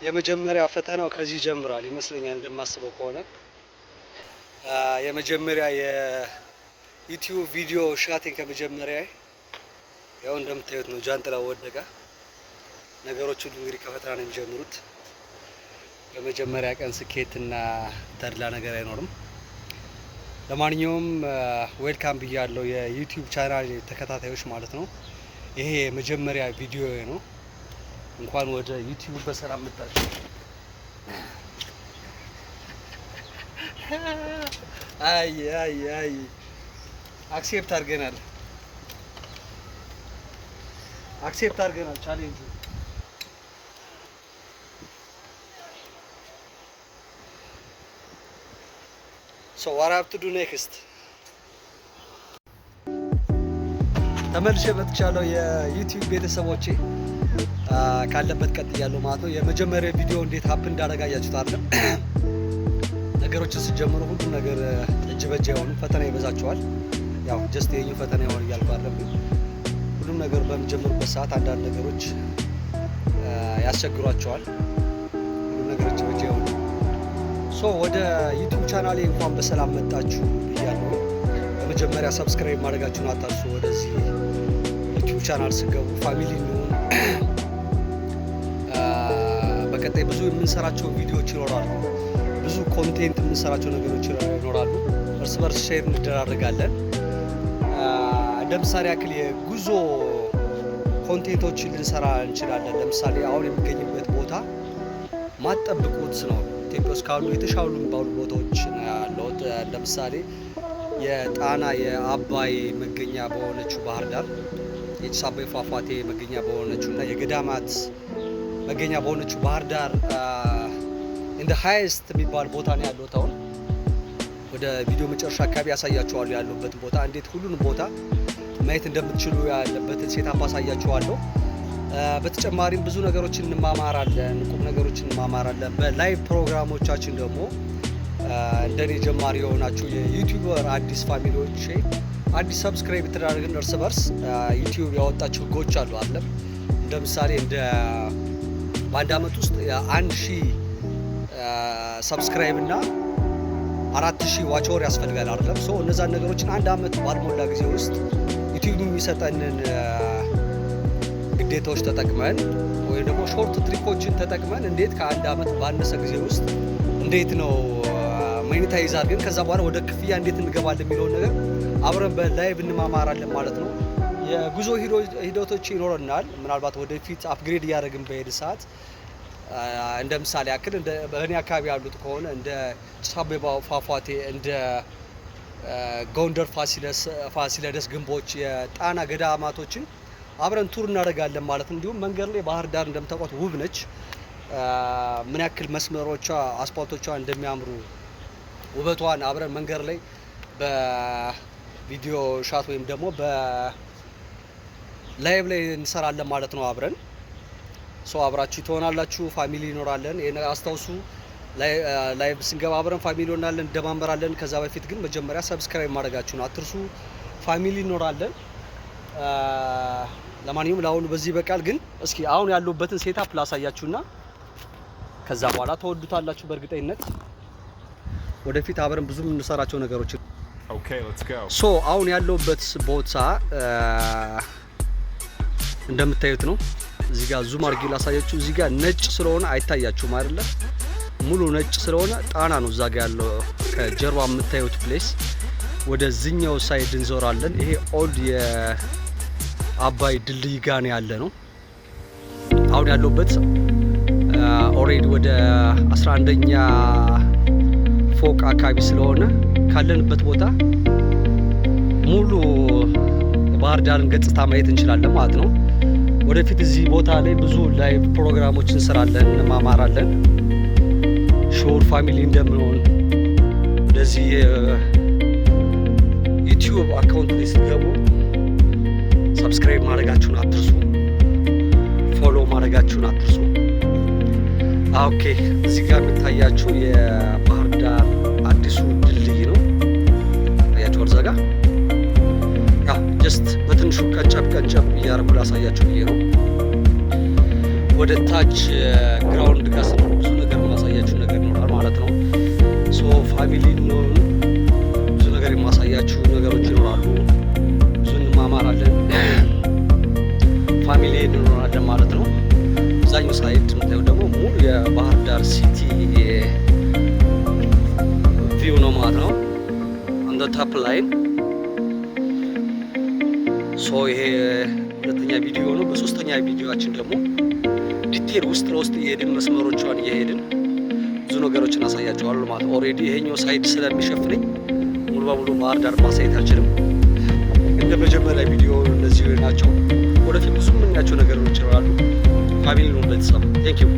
የመጀመሪያ ፈተናው ከዚህ ጀምሯል ይመስለኛል እንደማስበው ከሆነ የመጀመሪያ የዩቲዩብ ቪዲዮ ሻቲንግ ከመጀመሪያ ያው እንደምታዩት ነው። ጃንጥላ ወደቀ። ነገሮች ሁሉ እንግዲህ ከፈተና ነው የሚጀምሩት። በመጀመሪያ ቀን ስኬትና ተድላ ነገር አይኖርም። ለማንኛውም ዌልካም ብያለሁ የዩቲዩብ ቻናል ተከታታዮች ማለት ነው። ይሄ የመጀመሪያ ቪዲዮ ነው። እንኳን ወደ ዩቲዩብ በሰላም መጣችሁ። አይ አክሴፕት አድርገናል ቻሌንጁ። So what I have to do next? ተመልሼ መጥቻለሁ የዩቲዩብ ቤተሰቦቼ። ካለበት ቀጥያለሁ ማለት ነው። የመጀመሪያ ቪዲዮ እንዴት ሀፕ እንዳደረጋያችሁት አይደል? ነገሮችን ሲጀምሩ ሁሉም ነገር እጅ በእጅ አይሆንም፣ ፈተና ይበዛቸዋል። ያው ጀስት የኛው ፈተና ይሆን እያልኩ አይደለም። ሁሉም ነገር በሚጀምሩበት ሰዓት አንዳንድ ነገሮች ያስቸግሯቸዋል። ሁሉም ነገር እጅ በእጅ አይሆንም። ሶ ወደ ዩቲዩብ ቻናሌ እንኳን በሰላም መጣችሁ ብያለሁ። በመጀመሪያ ሰብስክራይብ ማድረጋችሁን አታርሱ። ወደዚህ ዩቲዩብ ቻናል ስገቡ ፋሚሊ ነው። በቀጣይ ብዙ የምንሰራቸው ቪዲዮዎች ይኖራሉ። ብዙ ኮንቴንት የምንሰራቸው ነገሮች ይኖራሉ። እርስ በርስ ሼር እንደራረጋለን። ለምሳሌ ያክል የጉዞ ኮንቴንቶችን ልንሰራ እንችላለን። ለምሳሌ አሁን የሚገኝበት ቦታ ማጠብቁት ነው። ኢትዮጵያ ውስጥ ካሉ የተሻሉ የሚባሉ ቦታዎች ያለው ለምሳሌ የጣና የአባይ መገኛ በሆነችው ባህር ዳር፣ የጭስ አባይ ፏፏቴ መገኛ በሆነችው እና የገዳማት መገኛ በሆነችው ባህር ዳር እንደ ሃይስት የሚባል ቦታ ነው ያለው። አሁን ወደ ቪዲዮ መጨረሻ አካባቢ ያሳያችኋለሁ ያለበትን ቦታ፣ እንዴት ሁሉንም ቦታ ማየት እንደምትችሉ ያለበትን ሴታፕ አሳያችኋለሁ። በተጨማሪም ብዙ ነገሮችን እንማማራለን፣ ቁም ነገሮችን እንማማራለን። በላይቭ ፕሮግራሞቻችን ደግሞ እንደኔ ጀማሪ የሆናችሁ የዩቲዩበር አዲስ ፋሚሊዎች አዲስ ሰብስክራይብ የተደረግን እርስ በርስ ዩቲዩብ ያወጣቸው ህጎች አሉ አይደለም። እንደ ምሳሌ እንደ በአንድ አመት ውስጥ 1000 ሰብስክራይብ እና 4000 ዋች አወር ያስፈልጋል አይደለም። ሶ እነዛን ነገሮችን አንድ አመት ባልሞላ ጊዜ ውስጥ ዩቲዩብ የሚሰጠንን ግዴታዎች ተጠቅመን ወይም ደግሞ ሾርት ትሪኮችን ተጠቅመን እንዴት ከአንድ አመት ባነሰ ጊዜ ውስጥ እንዴት ነው ሞኔታይዝ አድርገን ከዛ በኋላ ወደ ክፍያ እንዴት እንገባለን የሚለውን ነገር አብረን በላይቭ እንማማራለን ማለት ነው። የጉዞ ሂደቶች ይኖረናል። ምናልባት ወደፊት አፕግሬድ እያደረግን በሄድ ሰዓት እንደ ምሳሌ ያክል እንደ በእኔ አካባቢ ያሉት ከሆነ እንደ ጭስ አባይ ፏፏቴ፣ እንደ ጎንደር ፋሲለደስ ግንቦች፣ የጣና ገዳማቶችን አብረን ቱር እናደርጋለን ማለት ነው። እንዲሁም መንገድ ላይ ባህር ዳር እንደምታውቋት ውብ ነች። ምን ያክል መስመሮቿ አስፓልቶቿ እንደሚያምሩ ውበቷን አብረን መንገድ ላይ በቪዲዮ ሻት ወይም ደግሞ በላይቭ ላይ እንሰራለን ማለት ነው። አብረን አብራችሁ ትሆናላችሁ። ፋሚሊ ይኖራለን። ይሄን አስታውሱ። ላይቭ ስንገባ አብረን ፋሚሊ ሆናለን፣ እንደማመራለን። ከዛ በፊት ግን መጀመሪያ ሰብስክራይብ ማድረጋችሁን አትርሱ። ፋሚሊ ይኖራለን። ለማንኛውም ለአሁኑ በዚህ በቃል። ግን እስኪ አሁን ያለሁበትን ሴታፕ ላሳያችሁና ከዛ በኋላ ተወዱታላችሁ በእርግጠኝነት። ወደፊት አብረን ብዙ የምንሰራቸው ነገሮች አሁን ያለሁበት ቦታ እንደምታዩት ነው። እዚህ ጋር ዙም አድርጌ ላሳያችሁ። እዚህ ጋር ነጭ ስለሆነ አይታያችሁም አይደለ? ሙሉ ነጭ ስለሆነ ጣና ነው እዛ ጋር ያለው። ከጀርባ የምታዩት ፕሌስ ወደዚህኛው ሳይድ እንዞራለን። ይሄ ኦልድ የአባይ ድልድይ ጋር ነው ያለ ነው። አሁን ያለሁበት ኦሬዲ ወደ 11ኛ ፎቅ አካባቢ ስለሆነ ካለንበት ቦታ ሙሉ ባህር ዳርን ገጽታ ማየት እንችላለን ማለት ነው። ወደፊት እዚህ ቦታ ላይ ብዙ ላይቭ ፕሮግራሞች እንሰራለን፣ እንማማራለን። ሾር ፋሚሊ እንደምንሆን እንደዚህ ዩቲዩብ አካውንት ላይ ስትገቡ ሰብስክራይብ ማድረጋችሁን አትርሱ፣ ፎሎ ማድረጋችሁን አትርሱ። ኦኬ፣ እዚህ ጋር የሚታያችሁ የባህር ዳር አዲሱ ድልድይ ነው። ታያችሁ እዛ ጋር ጀስት በትንሹ ቀንጨብ እያደረጉ ላሳያችሁ ብዬ ነው። ወደ ታች ግራውንድ ጋር ብዙ ነገር ማሳያችሁ ነገር ይኖራል ማለት ነው። ሶ ፋሚሊ ነው ብዙ ነገር የማሳያችሁ ነገሮች ይኖራሉ። ብዙ እንማማራለን፣ ፋሚሊ እንኖራለን ማለት ነው። አብዛኛው ሳይድ የምታየው ደግሞ ሙሉ የባህር ዳር ሲቲ ቪው ነው ማለት ነው። አንደ ታፕ ላይን ሶ ይሄ ሁለተኛ ቪዲዮ ነው። በሶስተኛ ቪዲዮአችን ደግሞ ዲቴል ውስጥ ለውስጥ እየሄድን መስመሮቿን እየሄድን ብዙ ነገሮችን አሳያቸዋለሁ ማለት ነው። ኦልሬዲ ይሄኛው ሳይድ ስለሚሸፍነኝ ሙሉ በሙሉ ባህር ዳር ማሳየት አልችልም። እንደ መጀመሪያ ቪዲዮ እነዚህ ናቸው። ወደፊት ብዙ የምናያቸው ነገሮች ይኖራሉ። ፋሚሊ ነው ቤተሰብ። ቴንክ ዩ